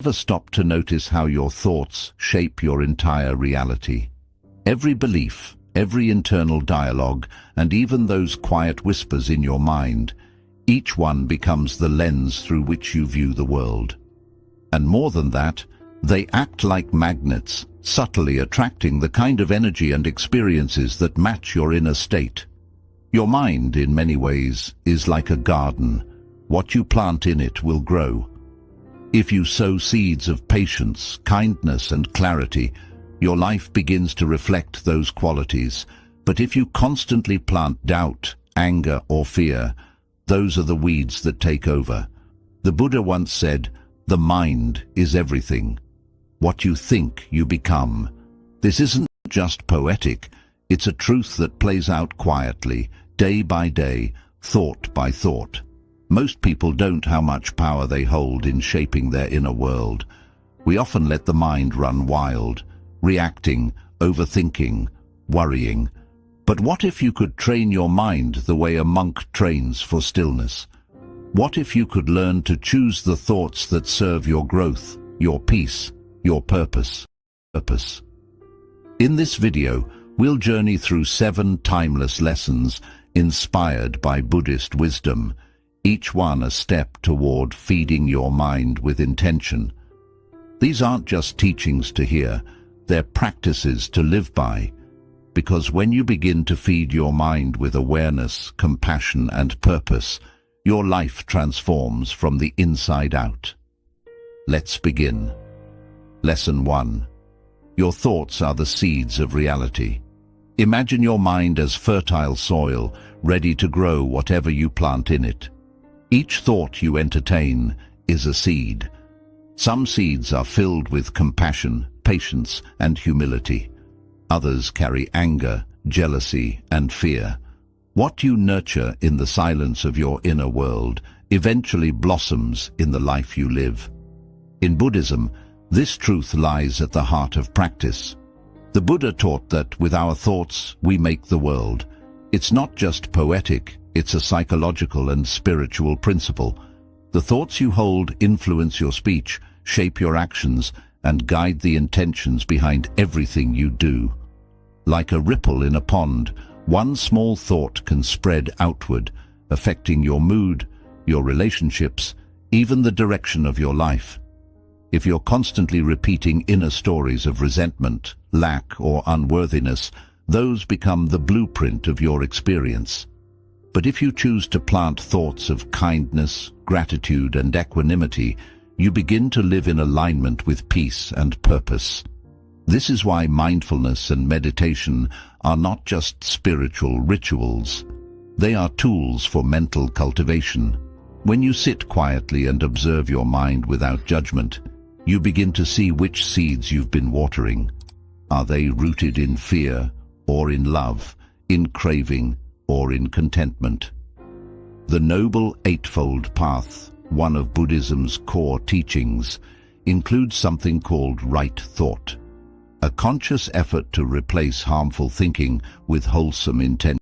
Never stop to notice how your thoughts shape your entire reality. Every belief, every internal dialogue, and even those quiet whispers in your mind, each one becomes the lens through which you view the world. And more than that, they act like magnets, subtly attracting the kind of energy and experiences that match your inner state. Your mind, in many ways, is like a garden. What you plant in it will grow. If you sow seeds of patience, kindness, and clarity, your life begins to reflect those qualities. But if you constantly plant doubt, anger, or fear, those are the weeds that take over. The Buddha once said, "The mind is everything. What you think, you become." This isn't just poetic, it's a truth that plays out quietly, day by day, thought by thought. Most people don't know how much power they hold in shaping their inner world. We often let the mind run wild, reacting, overthinking, worrying. But what if you could train your mind the way a monk trains for stillness? What if you could learn to choose the thoughts that serve your growth, your peace, your purpose? In this video, we'll journey through 7 timeless lessons inspired by Buddhist wisdom, each one a step toward feeding your mind with intention. These aren't just teachings to hear, they're practices to live by. Because when you begin to feed your mind with awareness, compassion, and purpose, your life transforms from the inside out. Let's begin. Lesson 1. Your thoughts are the seeds of reality. Imagine your mind as fertile soil, ready to grow whatever you plant in it. Each thought you entertain is a seed. Some seeds are filled with compassion, patience, and humility. Others carry anger, jealousy, and fear. What you nurture in the silence of your inner world eventually blossoms in the life you live. In Buddhism, this truth lies at the heart of practice. The Buddha taught that with our thoughts we make the world. It's not just poetic, it's a psychological and spiritual principle. The thoughts you hold influence your speech, shape your actions, and guide the intentions behind everything you do. Like a ripple in a pond, one small thought can spread outward, affecting your mood, your relationships, even the direction of your life. If you're constantly repeating inner stories of resentment, lack, or unworthiness, those become the blueprint of your experience. But if you choose to plant thoughts of kindness, gratitude, and equanimity, you begin to live in alignment with peace and purpose. This is why mindfulness and meditation are not just spiritual rituals. They are tools for mental cultivation. When you sit quietly and observe your mind without judgment, you begin to see which seeds you've been watering. Are they rooted in fear or in love, in craving or in contentment? The Noble Eightfold Path, one of Buddhism's core teachings, includes something called right thought, a conscious effort to replace harmful thinking with wholesome intent.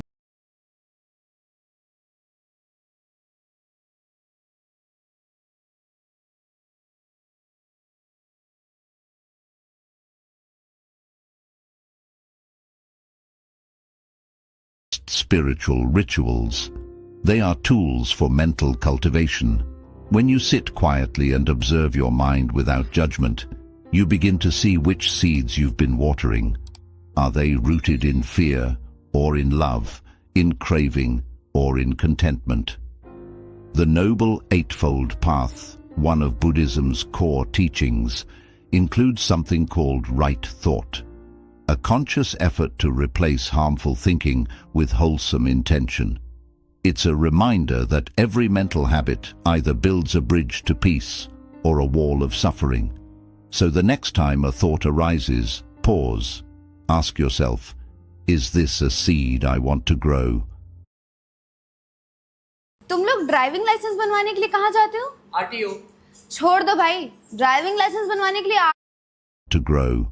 Spiritual rituals. They are tools for mental cultivation. When you sit quietly and observe your mind without judgment, you begin to see which seeds you've been watering. Are they rooted in fear or in love, in craving or in contentment? The Noble Eightfold Path, one of Buddhism's core teachings, includes something called right thought, a conscious effort to replace harmful thinking with wholesome intention. It's a reminder that every mental habit either builds a bridge to peace or a wall of suffering. So the next time a thought arises, pause. Ask yourself, is this a seed I want to grow? तुम लोग driving licence बनवाने के लिए कहाँ जाते हो? RTO. छोड़ दो भाई, ड्राइविंग लाइसेंस बनवाने के लिए To grow.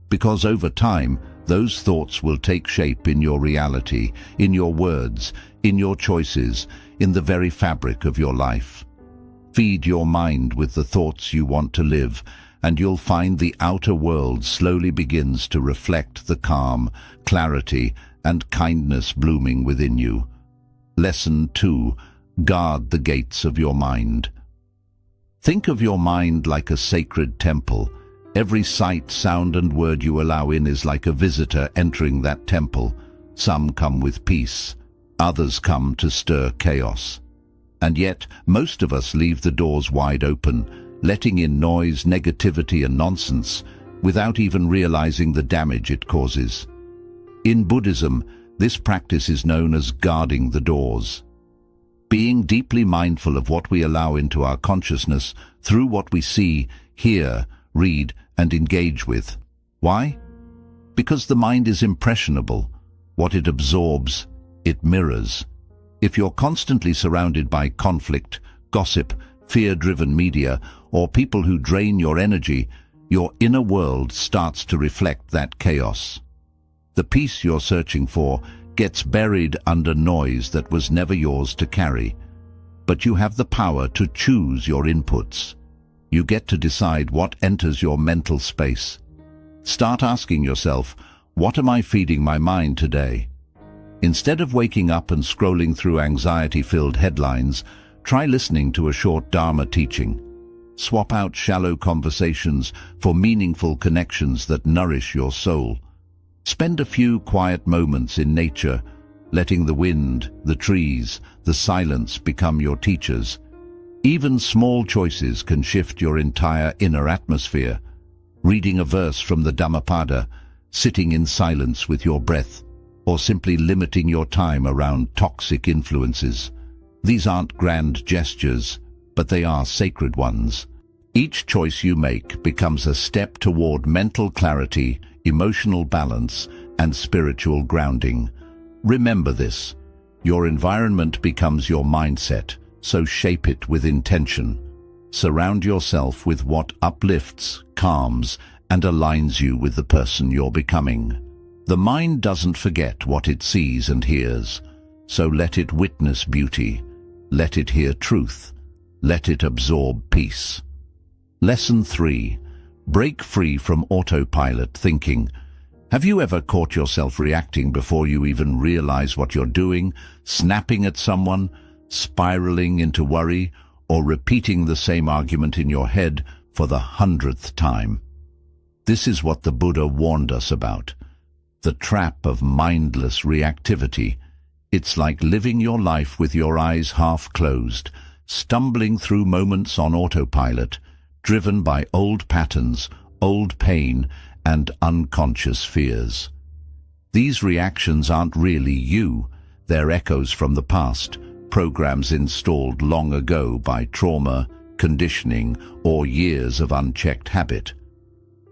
Because over time, those thoughts will take shape in your reality, in your words, in your choices, in the very fabric of your life. Feed your mind with the thoughts you want to live, and you'll find the outer world slowly begins to reflect the calm, clarity, and kindness blooming within you. Lesson 2. Guard the gates of your mind. Think of your mind like a sacred temple. Every sight, sound, and word you allow in is like a visitor entering that temple. Some come with peace, others come to stir chaos. And yet, most of us leave the doors wide open, letting in noise, negativity, and nonsense, without even realizing the damage it causes. In Buddhism, this practice is known as guarding the doors. Being deeply mindful of what we allow into our consciousness through what we see, hear, read, and engage with. Why? Because the mind is impressionable. What it absorbs, it mirrors. If you're constantly surrounded by conflict, gossip, fear-driven media, or people who drain your energy, your inner world starts to reflect that chaos. The peace you're searching for gets buried under noise that was never yours to carry. But you have the power to choose your inputs. You get to decide what enters your mental space. Start asking yourself, what am I feeding my mind today? Instead of waking up and scrolling through anxiety-filled headlines, try listening to a short Dharma teaching. Swap out shallow conversations for meaningful connections that nourish your soul. Spend a few quiet moments in nature, letting the wind, the trees, the silence become your teachers. Even small choices can shift your entire inner atmosphere. Reading a verse from the Dhammapada, sitting in silence with your breath, or simply limiting your time around toxic influences. These aren't grand gestures, but they are sacred ones. Each choice you make becomes a step toward mental clarity, emotional balance, and spiritual grounding. Remember this: your environment becomes your mindset, so shape it with intention. Surround yourself with what uplifts, calms, and aligns you with the person you're becoming. The mind doesn't forget what it sees and hears, so let it witness beauty, let it hear truth, let it absorb peace. Lesson 3. Break free from autopilot thinking. Have you ever caught yourself reacting before you even realize what you're doing, snapping at someone, spiraling into worry, or repeating the same argument in your head for the 100th time? This is what the Buddha warned us about: the trap of mindless reactivity. It's like living your life with your eyes half closed, stumbling through moments on autopilot, driven by old patterns, old pain, and unconscious fears. These reactions aren't really you. They're echoes from the past, programs installed long ago by trauma, conditioning, or years of unchecked habit.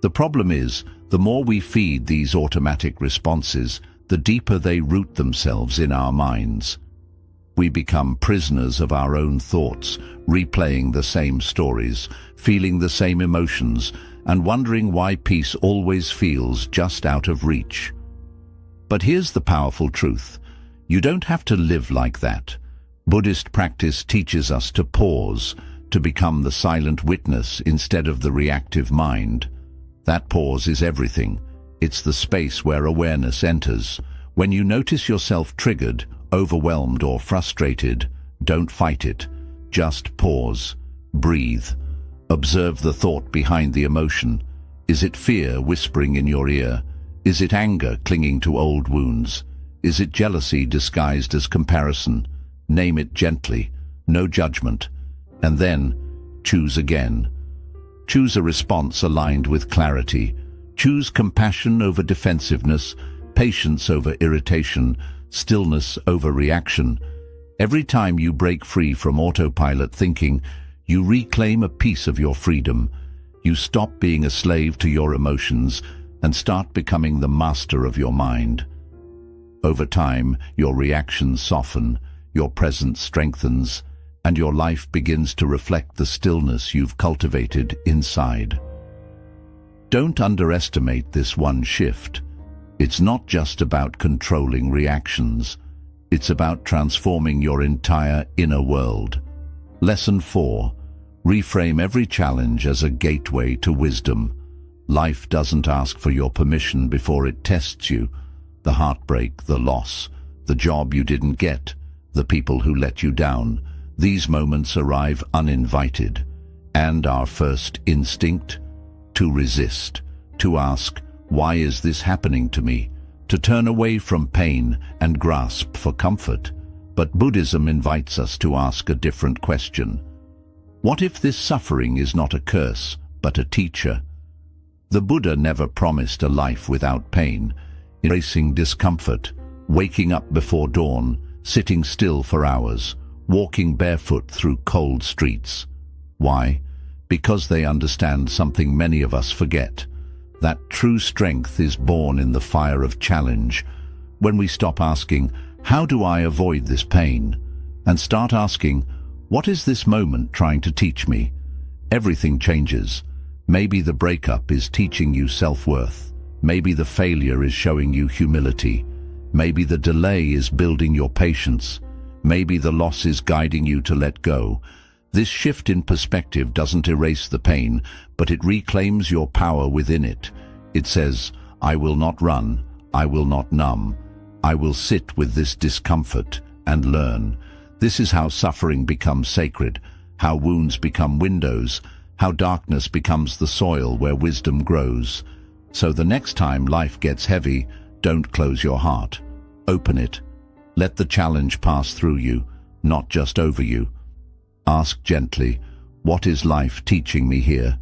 The problem is, the more we feed these automatic responses, the deeper they root themselves in our minds. We become prisoners of our own thoughts, replaying the same stories, feeling the same emotions, and wondering why peace always feels just out of reach. But here's the powerful truth: you don't have to live like that. Buddhist practice teaches us to pause, to become the silent witness instead of the reactive mind. That pause is everything. It's the space where awareness enters. When you notice yourself triggered, overwhelmed, or frustrated, don't fight it. Just pause. Breathe. Observe the thought behind the emotion. Is it fear whispering in your ear? Is it anger clinging to old wounds? Is it jealousy disguised as comparison? Name it gently, no judgment. And then, choose again. Choose a response aligned with clarity. Choose compassion over defensiveness, patience over irritation, stillness over reaction. Every time you break free from autopilot thinking, you reclaim a piece of your freedom. You stop being a slave to your emotions and start becoming the master of your mind. Over time, your reactions soften, your presence strengthens, and your life begins to reflect the stillness you've cultivated inside. Don't underestimate this one shift. It's not just about controlling reactions. It's about transforming your entire inner world. Lesson 4. Reframe every challenge as a gateway to wisdom. Life doesn't ask for your permission before it tests you. The heartbreak, the loss, the job you didn't get, the people who let you down, these moments arrive uninvited. And our first instinct? To resist, to ask, why is this happening to me? To turn away from pain and grasp for comfort. But Buddhism invites us to ask a different question. What if this suffering is not a curse, but a teacher? The Buddha never promised a life without pain, embracing discomfort, waking up before dawn, sitting still for hours, walking barefoot through cold streets. Why? Because they understand something many of us forget, that true strength is born in the fire of challenge. When we stop asking, how do I avoid this pain? And start asking, what is this moment trying to teach me? Everything changes. Maybe the breakup is teaching you self-worth. Maybe the failure is showing you humility. Maybe the delay is building your patience. Maybe the loss is guiding you to let go. This shift in perspective doesn't erase the pain, but it reclaims your power within it. It says, I will not run, I will not numb. I will sit with this discomfort and learn. This is how suffering becomes sacred, how wounds become windows, how darkness becomes the soil where wisdom grows. So the next time life gets heavy, don't close your heart. Open it. Let the challenge pass through you, not just over you. Ask gently, what is life teaching me here?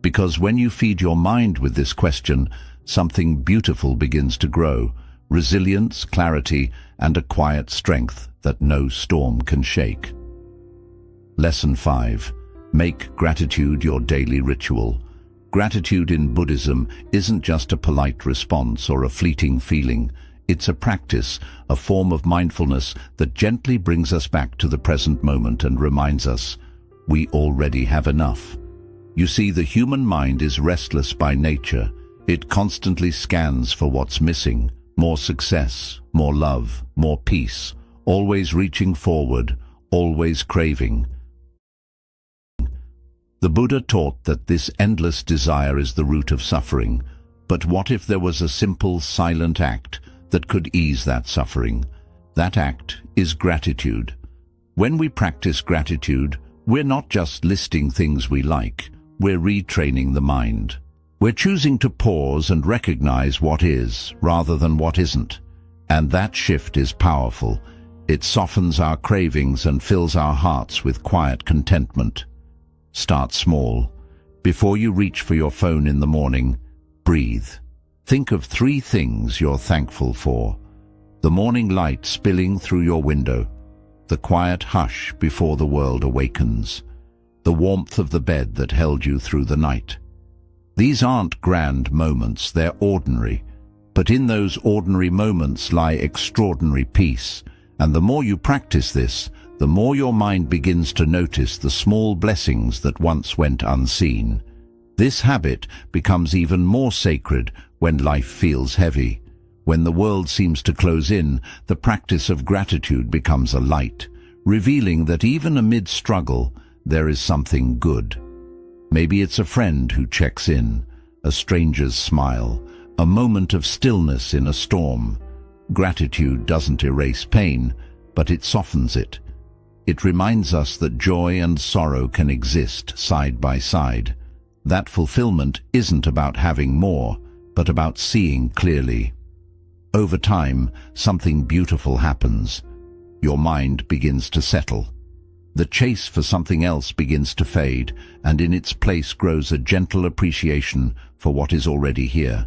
Because when you feed your mind with this question, something beautiful begins to grow. Resilience, clarity, and a quiet strength that no storm can shake. Lesson 5. Make gratitude your daily ritual. Gratitude in Buddhism isn't just a polite response or a fleeting feeling. It's a practice, a form of mindfulness that gently brings us back to the present moment and reminds us, we already have enough. You see, the human mind is restless by nature. It constantly scans for what's missing. More success, more love, more peace, always reaching forward, always craving. The Buddha taught that this endless desire is the root of suffering. But what if there was a simple, silent act that could ease that suffering? That act is gratitude. When we practice gratitude, we're not just listing things we like, we're retraining the mind. We're choosing to pause and recognize what is, rather than what isn't. And that shift is powerful. It softens our cravings and fills our hearts with quiet contentment. Start small. Before you reach for your phone in the morning, breathe. Think of 3 things you're thankful for. The morning light spilling through your window. The quiet hush before the world awakens. The warmth of the bed that held you through the night. These aren't grand moments, they're ordinary. But in those ordinary moments lie extraordinary peace. And the more you practice this, the more your mind begins to notice the small blessings that once went unseen. This habit becomes even more sacred when life feels heavy. When the world seems to close in, the practice of gratitude becomes a light, revealing that even amid struggle, there is something good. Maybe it's a friend who checks in, a stranger's smile, a moment of stillness in a storm. Gratitude doesn't erase pain, but it softens it. It reminds us that joy and sorrow can exist side by side. That fulfillment isn't about having more, but about seeing clearly. Over time, something beautiful happens. Your mind begins to settle. The chase for something else begins to fade, and in its place grows a gentle appreciation for what is already here.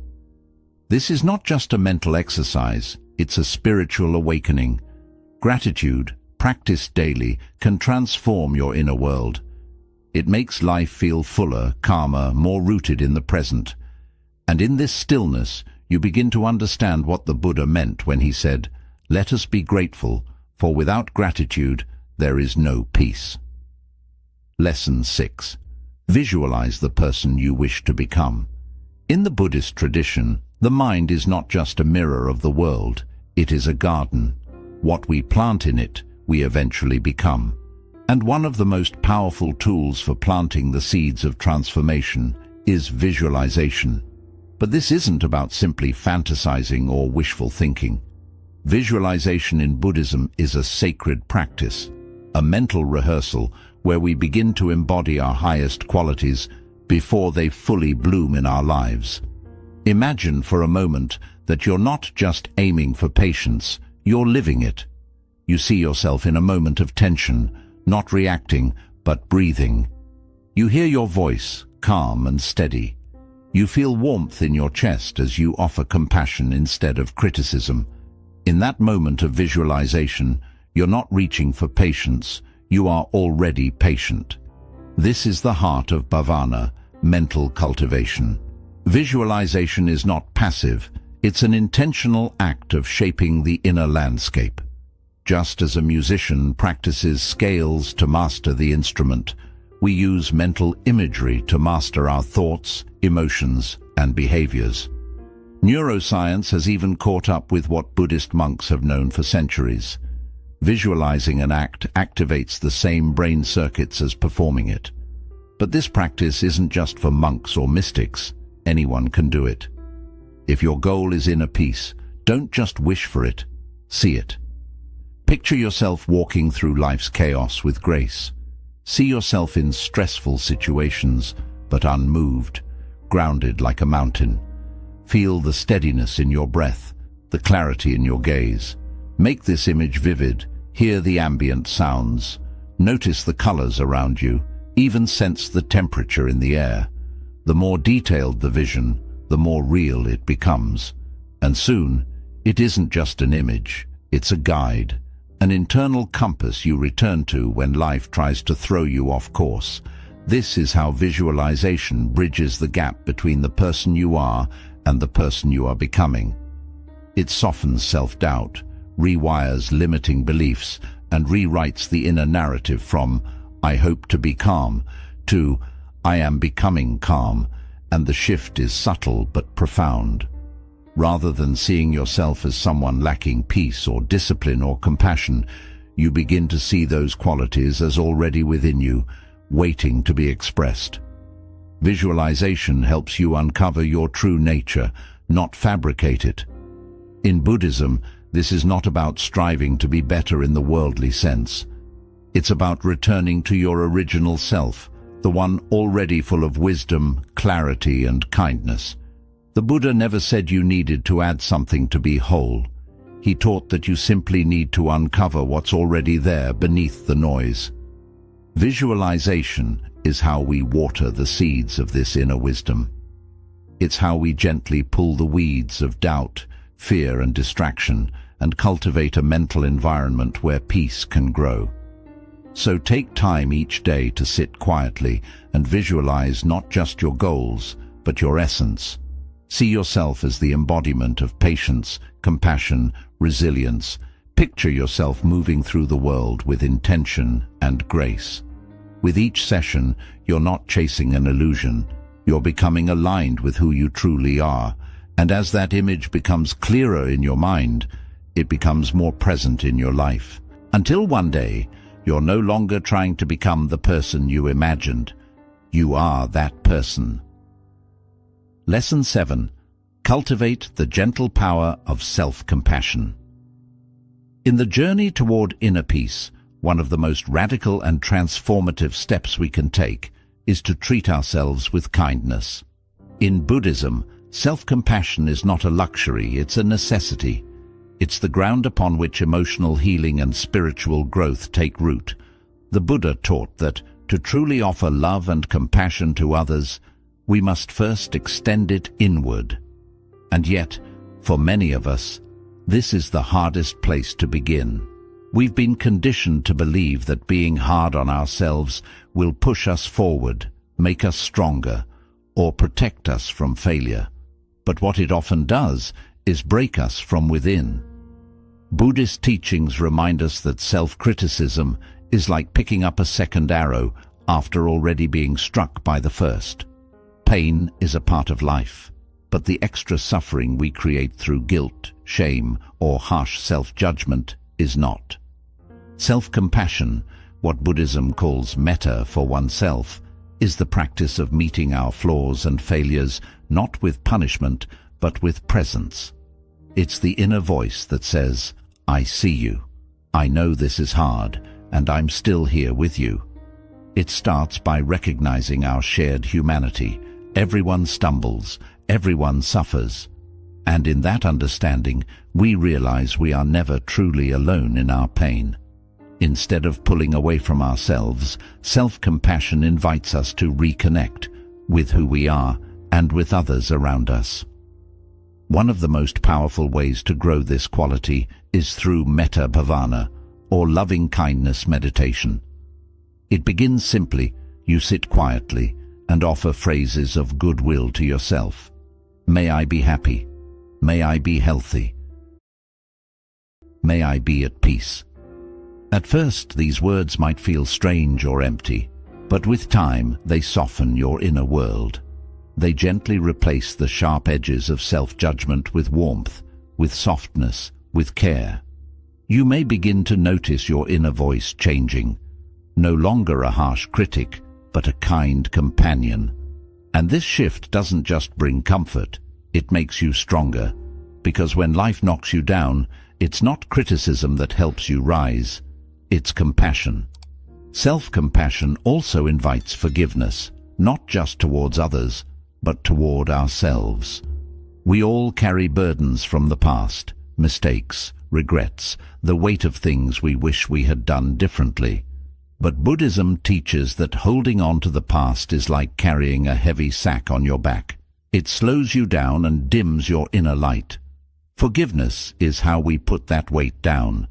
This is not just a mental exercise, it's a spiritual awakening. Gratitude, practiced daily, can transform your inner world. It makes life feel fuller, calmer, more rooted in the present. And in this stillness, you begin to understand what the Buddha meant when he said, "Let us be grateful, for without gratitude, there is no peace." Lesson 6. Visualize the person you wish to become. In the Buddhist tradition, the mind is not just a mirror of the world, it is a garden. What we plant in it, we eventually become. And one of the most powerful tools for planting the seeds of transformation is visualization. But this isn't about simply fantasizing or wishful thinking. Visualization in Buddhism is a sacred practice, a mental rehearsal where we begin to embody our highest qualities before they fully bloom in our lives. Imagine for a moment that you're not just aiming for patience, you're living it. You see yourself in a moment of tension, not reacting, but breathing. You hear your voice, calm and steady. You feel warmth in your chest as you offer compassion instead of criticism. In that moment of visualization, you're not reaching for patience, you are already patient. This is the heart of bhavana, mental cultivation. Visualization is not passive, it's an intentional act of shaping the inner landscape. Just as a musician practices scales to master the instrument, we use mental imagery to master our thoughts, emotions, and behaviors. Neuroscience has even caught up with what Buddhist monks have known for centuries. Visualizing an act activates the same brain circuits as performing it. But this practice isn't just for monks or mystics. Anyone can do it. If your goal is inner peace, don't just wish for it, see it. Picture yourself walking through life's chaos with grace. See yourself in stressful situations, but unmoved, grounded like a mountain. Feel the steadiness in your breath, the clarity in your gaze. Make this image vivid, hear the ambient sounds, notice the colors around you, even sense the temperature in the air. The more detailed the vision, the more real it becomes. And soon, it isn't just an image, it's a guide, an internal compass you return to when life tries to throw you off course. This is how visualization bridges the gap between the person you are and the person you are becoming. It softens self-doubt, rewires limiting beliefs, and rewrites the inner narrative from "I hope to be calm" to "I am becoming calm," and the shift is subtle but profound. Rather than seeing yourself as someone lacking peace or discipline or compassion, you begin to see those qualities as already within you, waiting to be expressed. Visualization helps you uncover your true nature, not fabricate it. In Buddhism, this is not about striving to be better in the worldly sense. It's about returning to your original self, the one already full of wisdom, clarity, and kindness. The Buddha never said you needed to add something to be whole. He taught that you simply need to uncover what's already there beneath the noise. Visualization is how we water the seeds of this inner wisdom. It's how we gently pull the weeds of doubt, fear, and distraction, and cultivate a mental environment where peace can grow. So take time each day to sit quietly and visualize not just your goals, but your essence. See yourself as the embodiment of patience, compassion, resilience. Picture yourself moving through the world with intention and grace. With each session, you're not chasing an illusion. You're becoming aligned with who you truly are. And as that image becomes clearer in your mind, it becomes more present in your life. Until one day, you're no longer trying to become the person you imagined. You are that person. Lesson 7. Cultivate the gentle power of self-compassion. In the journey toward inner peace, one of the most radical and transformative steps we can take is to treat ourselves with kindness. In Buddhism, self-compassion is not a luxury, it's a necessity. It's the ground upon which emotional healing and spiritual growth take root. The Buddha taught that to truly offer love and compassion to others, we must first extend it inward. And yet, for many of us, this is the hardest place to begin. We've been conditioned to believe that being hard on ourselves will push us forward, make us stronger, or protect us from failure. But what it often does is break us from within. Buddhist teachings remind us that self-criticism is like picking up a second arrow after already being struck by the first. Pain is a part of life, but the extra suffering we create through guilt, shame, or harsh self-judgment is not. Self-compassion, What Buddhism calls metta for oneself is the practice of meeting our flaws and failures not with punishment, but with presence. It's the inner voice that says, "I see you. I know this is hard, and I'm still here with you." It starts by recognizing our shared humanity. Everyone stumbles, everyone suffers. And in that understanding, we realize we are never truly alone in our pain. Instead of pulling away from ourselves, self-compassion invites us to reconnect with who we are and with others around us. One of the most powerful ways to grow this quality is through metta bhavana, or loving-kindness meditation. It begins simply. You sit quietly and offer phrases of goodwill to yourself. May I be happy. May I be healthy. May I be at peace. At first, these words might feel strange or empty, but with time, they soften your inner world. They gently replace the sharp edges of self-judgment with warmth, with softness, with care. You may begin to notice your inner voice changing, no longer a harsh critic, but a kind companion. And this shift doesn't just bring comfort, it makes you stronger, because when life knocks you down, it's not criticism that helps you rise, it's compassion. Self-compassion also invites forgiveness, not just towards others, but toward ourselves. We all carry burdens from the past, mistakes, regrets, the weight of things we wish we had done differently. But Buddhism teaches that holding on to the past is like carrying a heavy sack on your back. It slows you down and dims your inner light. Forgiveness is how we put that weight down.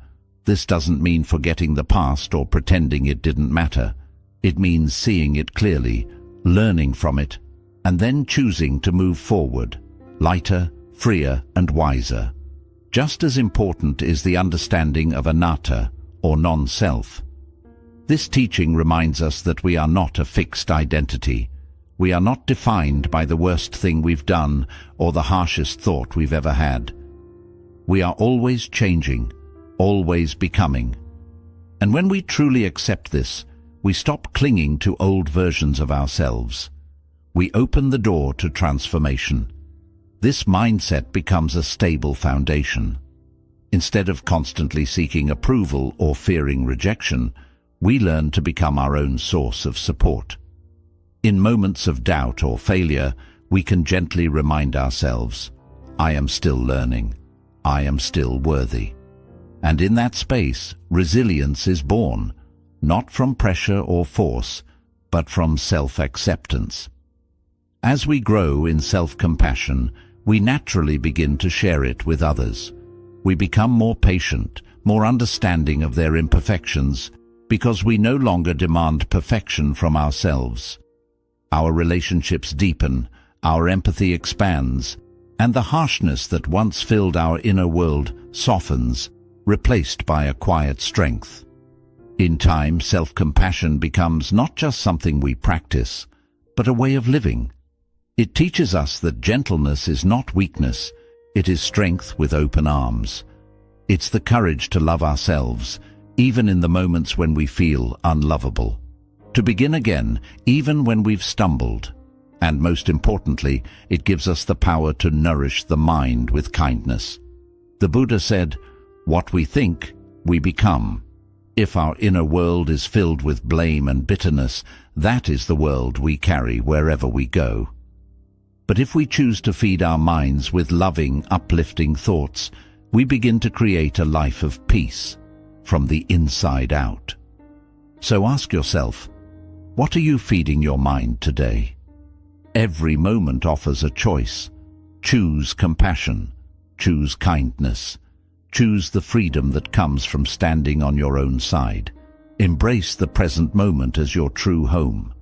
This doesn't mean forgetting the past or pretending it didn't matter. It means seeing it clearly, learning from it, and then choosing to move forward, lighter, freer, and wiser. Just as important is the understanding of anatta, or non-self. This teaching reminds us that we are not a fixed identity. We are not defined by the worst thing we've done or the harshest thought we've ever had. We are always changing, always becoming. And when we truly accept this, we stop clinging to old versions of ourselves. We open the door to transformation. This mindset becomes a stable foundation. Instead of constantly seeking approval or fearing rejection, we learn to become our own source of support. In moments of doubt or failure, we can gently remind ourselves, I am still learning. I am still worthy. And in that space, resilience is born, not from pressure or force, but from self-acceptance. As we grow in self-compassion, we naturally begin to share it with others. We become more patient, more understanding of their imperfections, because we no longer demand perfection from ourselves. Our relationships deepen, our empathy expands, and the harshness that once filled our inner world softens, replaced by a quiet strength. In time, self-compassion becomes not just something we practice, but a way of living. It teaches us that gentleness is not weakness, it is strength with open arms. It's the courage to love ourselves, even in the moments when we feel unlovable. To begin again, even when we've stumbled. And most importantly, it gives us the power to nourish the mind with kindness. The Buddha said, "What we think, we become." If our inner world is filled with blame and bitterness, that is the world we carry wherever we go. But if we choose to feed our minds with loving, uplifting thoughts, we begin to create a life of peace, from the inside out. So ask yourself, what are you feeding your mind today? Every moment offers a choice. Choose compassion. Choose kindness. Choose the freedom that comes from standing on your own side. Embrace the present moment as your true home.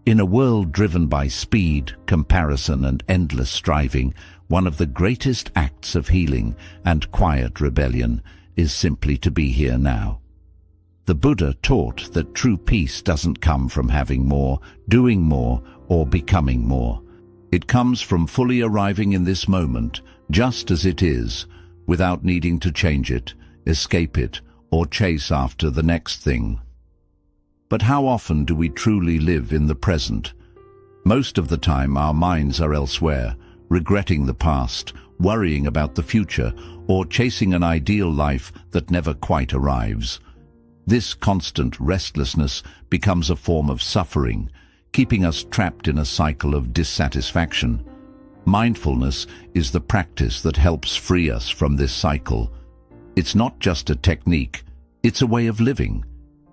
In a world driven by speed, comparison, and endless striving, one of the greatest acts of healing and quiet rebellion is simply to be here now. The Buddha taught that true peace doesn't come from having more, doing more, or becoming more. It comes from fully arriving in this moment, just as it is, without needing to change it, escape it, or chase after the next thing. But how often do we truly live in the present? Most of the time our minds are elsewhere, regretting the past, worrying about the future, or chasing an ideal life that never quite arrives. This constant restlessness becomes a form of suffering, keeping us trapped in a cycle of dissatisfaction. Mindfulness is the practice that helps free us from this cycle. It's not just a technique, it's a way of living.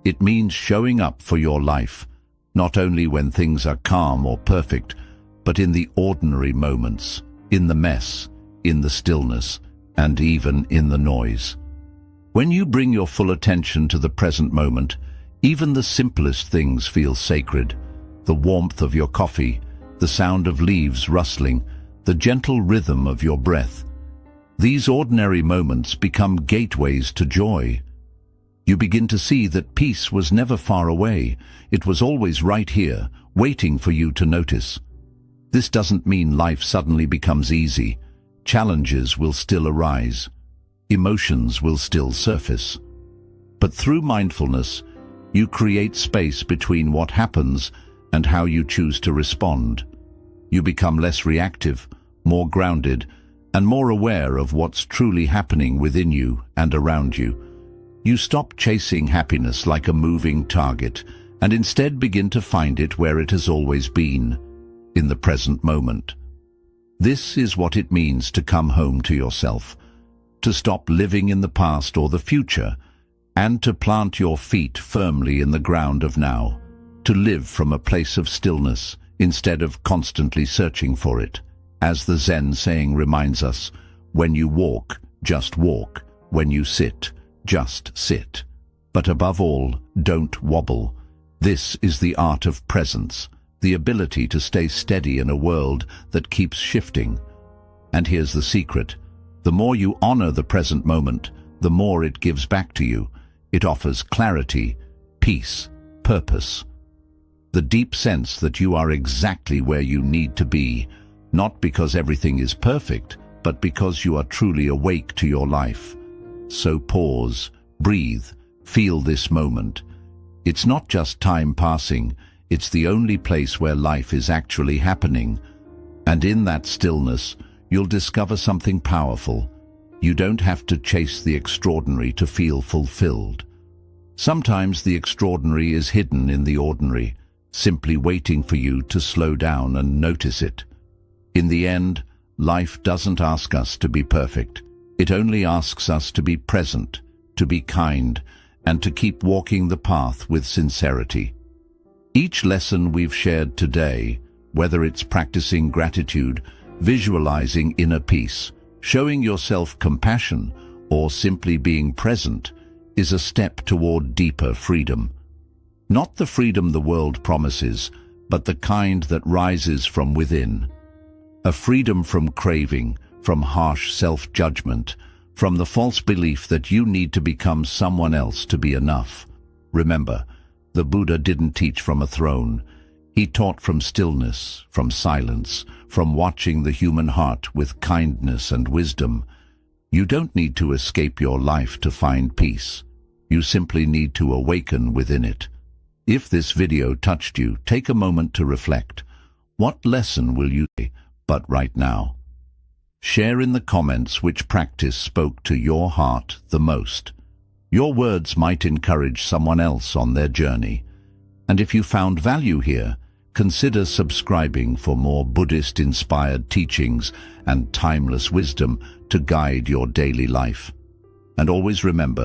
It means showing up for your life, not only when things are calm or perfect, but in the ordinary moments, in the mess, in the stillness, and even in the noise. When you bring your full attention to the present moment, even the simplest things feel sacred. The warmth of your coffee, the sound of leaves rustling, the gentle rhythm of your breath. These ordinary moments become gateways to joy. You begin to see that peace was never far away. It was always right here, waiting for you to notice. This doesn't mean life suddenly becomes easy. Challenges will still arise. Emotions will still surface. But through mindfulness, you create space between what happens and how you choose to respond. You become less reactive, more grounded, and more aware of what's truly happening within you and around you. You stop chasing happiness like a moving target and instead begin to find it where it has always been, in the present moment. This is what it means to come home to yourself, to stop living in the past or the future, and to plant your feet firmly in the ground of now, to live from a place of stillness instead of constantly searching for it. As the Zen saying reminds us, when you walk, just walk. When you sit, just sit. But above all, don't wobble. This is the art of presence, the ability to stay steady in a world that keeps shifting. And here's the secret. The more you honor the present moment, the more it gives back to you. It offers clarity, peace, purpose. The deep sense that you are exactly where you need to be, not because everything is perfect, but because you are truly awake to your life. So pause, breathe, feel this moment. It's not just time passing, it's the only place where life is actually happening. And in that stillness, you'll discover something powerful. You don't have to chase the extraordinary to feel fulfilled. Sometimes the extraordinary is hidden in the ordinary, simply waiting for you to slow down and notice it. In the end, life doesn't ask us to be perfect. It only asks us to be present, to be kind, and to keep walking the path with sincerity. Each lesson we've shared today, whether it's practicing gratitude, visualizing inner peace, showing yourself compassion, or simply being present, is a step toward deeper freedom. Not the freedom the world promises, but the kind that rises from within. A freedom from craving, from harsh self-judgment, from the false belief that you need to become someone else to be enough. Remember, the Buddha didn't teach from a throne. He taught from stillness, from silence, from watching the human heart with kindness and wisdom. You don't need to escape your life to find peace. You simply need to awaken within it. If this video touched you, take a moment to reflect. What lesson will you say, but right now? Share in the comments which practice spoke to your heart the most. Your words might encourage someone else on their journey. And if you found value here, consider subscribing for more Buddhist-inspired teachings and timeless wisdom to guide your daily life. And always remember,